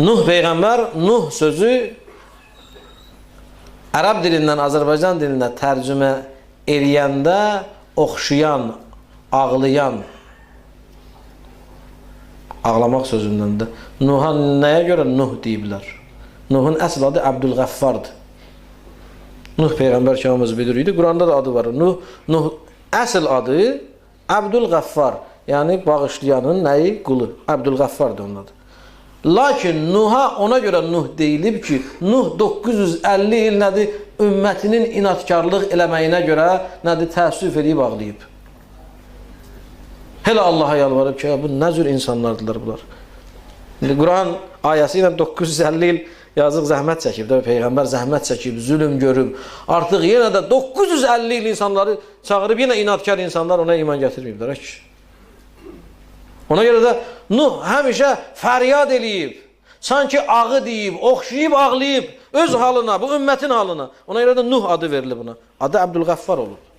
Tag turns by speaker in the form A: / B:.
A: Nuh Peyğəmbər, Nuh sözü Ərəb dilindən Azərbaycan dilinə tərcümə eləyəndə oxşayan, ağlayan, ağlamaq sözündən də Nuh'a nəyə görə Nuh deyiblər? Nuhun əsl adı Əbdülğəffardır. Nuh Peyğəmbər ki, hamımız bilirik. Quranda da adı var. Nuh əsl adı Əbdülğəffar. Yəni bağışlayanın nəyi? Qulu. Əbdülğəffardır onun adı. Lakin Nuh'a ona görə Nuh deyilib ki, Nuh 950 il nədir? Ümmətinin inatkarlıq eləməyinə görə nədir? Təəssüf edib ağlayıb. Hələ Allaha yalvarıb ki, bu nə cür insanlardılar bunlar? Quran ayəsi ilə 950 il yazıq zəhmət çəkib. Peyğəmbər zəhmət çəkib, zülüm görüb. Artıq yenə də 950 il insanları çağırıb, yenə inatkar insanlar ona iman gətirməyiblər. Ona görə də Nuh həmişə fəryad eləyib. Sanki ağı deyib, oxşayıb, ağlayıb öz halına, bu ümmətin halına. Ona görə də Nuh adı verilib buna. Adı Əbdülğəffar olub.